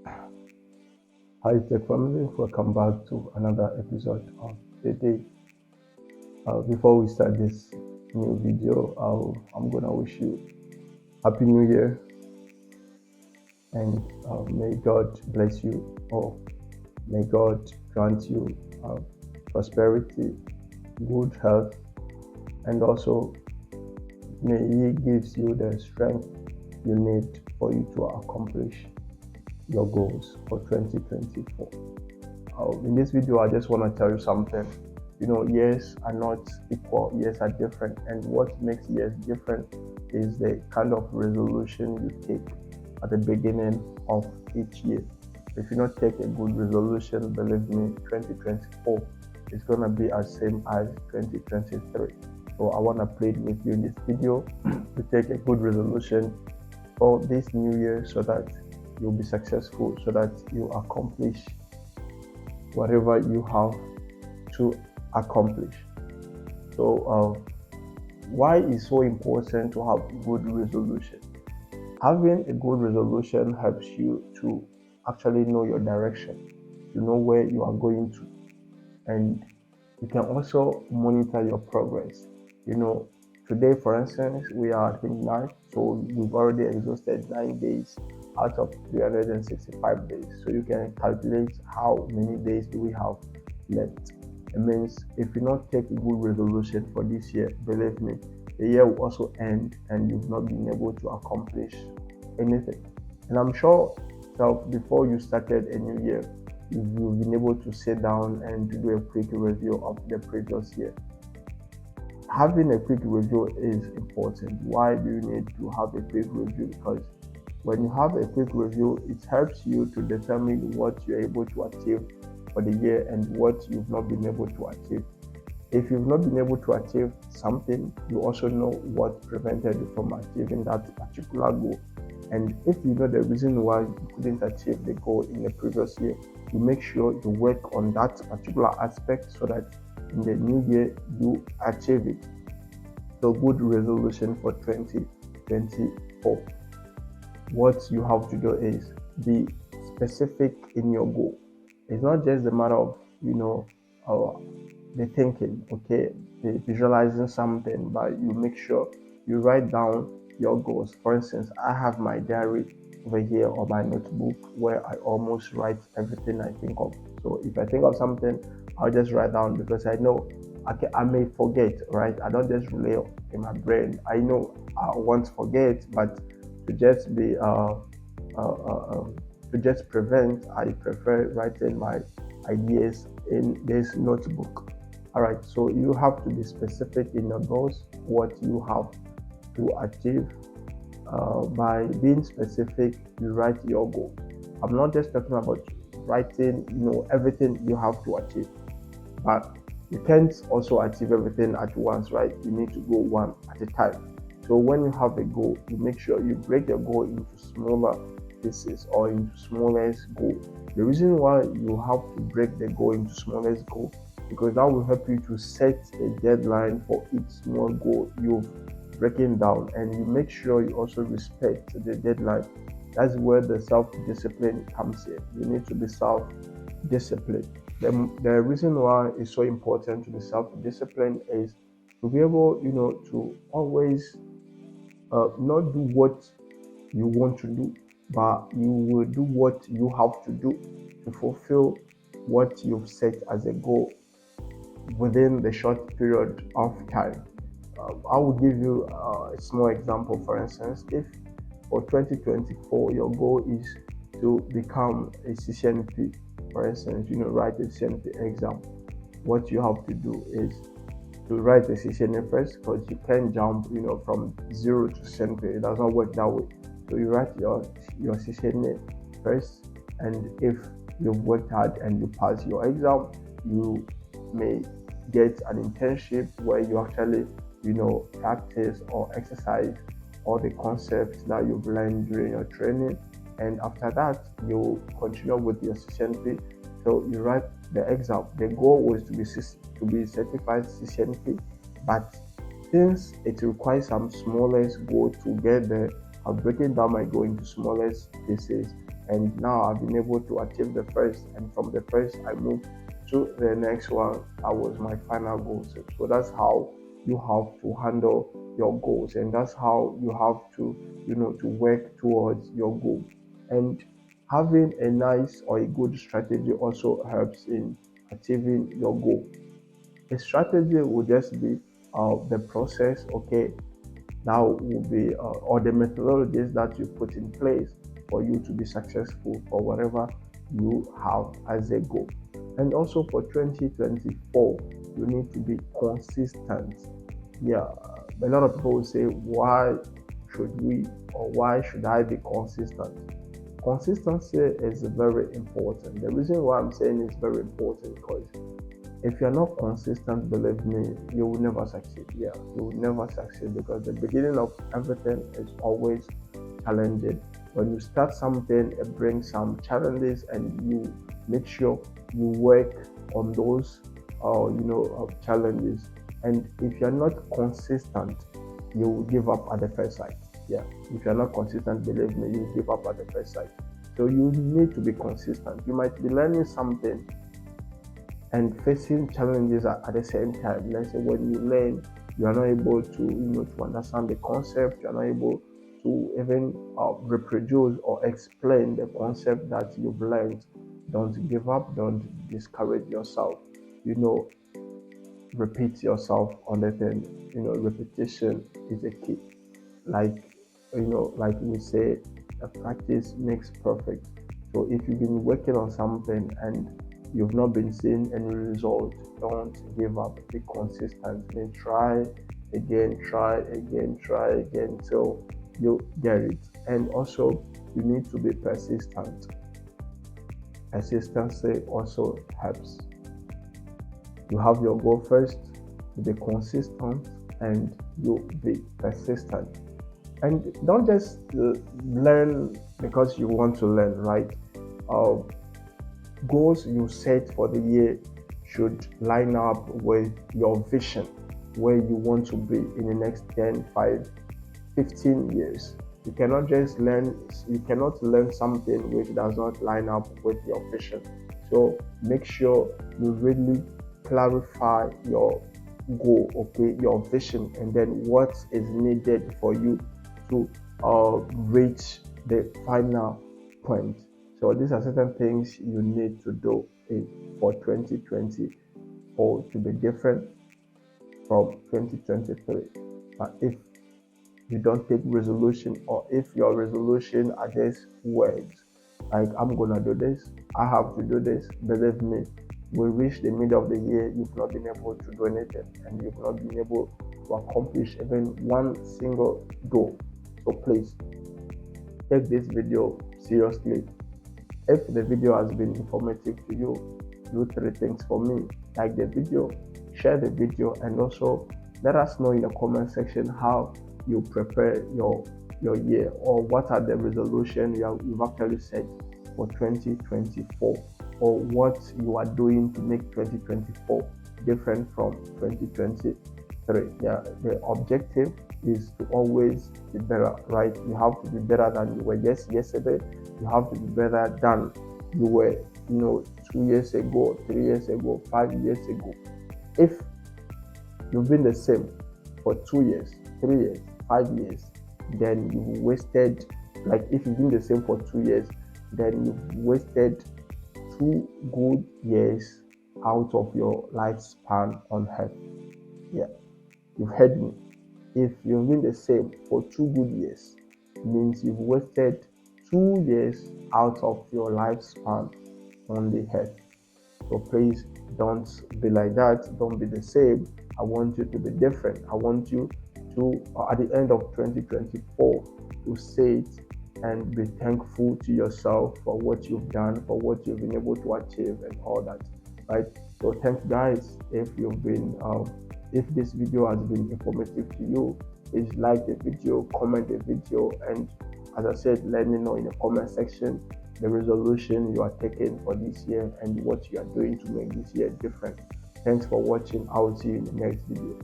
Hi Tech family, welcome back to another episode of the day. Before we start this new video, I'm gonna wish you Happy New Year and may God bless you or may God grant you uh, prosperity, good health, and also may He gives you the strength you need for you to accomplish your goals for 2024. In this video, I just want to tell you something. Years are not equal, years are different, and what makes years different is the kind of resolution you take at the beginning of each year. If you not take a good resolution, believe me, 2024 is going to be as same as 2023. So I want to plead with you in this video to take a good resolution for this new year so that you'll be successful, so that you accomplish whatever you have to accomplish. So why is so important to have good resolution? Having a good resolution helps you to actually know your direction, to know where you are going to, and you can also monitor your progress. Today, for instance, we are 29, so we've already exhausted 9 days out of 365 days. So you can calculate how many days do we have left. It means if you not take a good resolution for this year, believe me, the year will also end and you've not been able to accomplish anything. And I'm sure that before you started a new year, you've been able to sit down and to do a quick review of the previous year. Having a quick review is important. Why do you need to have a quick review? Because when you have a quick review, it helps you to determine what you're able to achieve for the year and what you've not been able to achieve. If you've not been able to achieve something, you also know what prevented you from achieving that particular goal. And if you know the reason why you couldn't achieve the goal in the previous year, you make sure you work on that particular aspect so that in the new year you achieve it. So good resolution for 2024. What you have to do is be specific in your goal. It's not just a matter of the thinking, okay, the visualizing something, but you make sure you write down your goals. For instance, I have my diary over here or my notebook where I almost write everything I think of. So if I think of something, I'll just write down because I know I may forget, right? I don't just relay in my brain. I know I won't forget, but to just be to just prevent, I prefer writing my ideas in this notebook. All right, so you have to be specific in your goals, what you have to achieve. By being specific, you write your goal. I'm not just talking about writing, everything you have to achieve, but you can't also achieve everything at once, right? You need to go one at a time. So when you have a goal, you make sure you break your goal into smaller pieces or into smallest goal. The reason why you have to break the goal into smallest goal because that will help you to set a deadline for each small goal you've breaking down, and you make sure you also respect the deadline. That's where the self-discipline comes in. You need to be self-disciplined. The reason why it's so important to be self-disciplined is to be able, to always not do what you want to do, but you will do what you have to do to fulfill what you've set as a goal within the short period of time. I will give you a small example. For instance, if for 2024 your goal is to become a CCNP, for instance, write a CCNP exam, what you have to do is to write the CCNA first because you can't jump, from zero to CCNP. It does not work that way. So you write your CCNA first, and if you've worked hard and you pass your exam, you may get an internship where you actually practice or exercise all the concepts that you've learned during your training, and after that you continue with your CCNP. So you write the exam. The goal was to be certified CCNP, but since it requires some smallest goal to get there, I've broken down my goal into smallest pieces, and now I've been able to achieve the first, and from the first I moved to the next one. That was my final goal. So that's how you have to handle your goals, and that's how you have to to work towards your goal. And having a nice or a good strategy also helps in achieving your goal. A strategy will just be the process, okay, that will be or the methodologies that you put in place for you to be successful for whatever you have as a goal. And also for 2024, you need to be consistent. Yeah, a lot of people will say, why should we or why should I be consistent? Consistency is very important. The reason why I'm saying it's very important because if you're not consistent, believe me, you will never succeed. Yeah, you will never succeed because the beginning of everything is always challenging. When you start something, it brings some challenges, and you make sure you work on those, challenges. And if you're not consistent, you will give up at the first sight. Yeah, if you're not consistent, believe me, you give up at the first sight. So you need to be consistent. You might be learning something and facing challenges at the same time. Let's say when you learn, you are not able to understand the concept. You are not able to even reproduce or explain the concept that you've learned. Don't give up. Don't discourage yourself. You know, repeat yourself on the thing. Repetition is a key. Like like we say, a practice makes perfect. So if you've been working on something and you've not been seeing any result, don't give up. Be consistent. Then try again, try again till you get it. And also, you need to be persistent. Persistency also helps. You have your goal first, be consistent, and you be persistent. And don't just learn because you want to learn, right? Uh, Goals you set for the year should line up with your vision, where you want to be in the next 10, 5, 15 years. You cannot learn something which does not line up with your vision. So make sure you really clarify your goal, okay, your vision, and then what is needed for you to reach the final point. So these are certain things you need to do for 2024 to be different from 2023. But if you don't take resolution, or if your resolution are just words, like I'm gonna do this, I have to do this, believe me, we reach the middle of the year, you've not been able to do anything, and you've not been able to accomplish even one single goal. So please take this video seriously. If the video has been informative to you, do three things for me. Like the video, share the video, and also let us know in the comment section how you prepare your year, or what are the resolutions you've actually set for 2024, or what you are doing to make 2024 different from 2023. Yeah, the objective is to always be better, right? You have to be better than you were just yesterday. You have to be better than you were 2 years ago, 3 years ago, 5 years ago. If you've been the same for 2 years, 3 years, 5 years, then you've wasted, like if you've been the same for 2 years, then you've wasted 2 good years out of your lifespan on earth. Yeah, you've heard me. If you've been the same for 2 good years, means you've wasted 2 years out of your lifespan on the earth. So please don't be like that. Don't be the same. I want you to be different. I want you to, at the end of 2024, to say it and be thankful to yourself for what you've done, for what you've been able to achieve, and all that. Right? So thanks, guys. If this video has been informative to you, please like the video, comment the video, and as I said, let me know in the comment section the resolution you are taking for this year and what you are doing to make this year different. Thanks for watching. I will see you in the next video.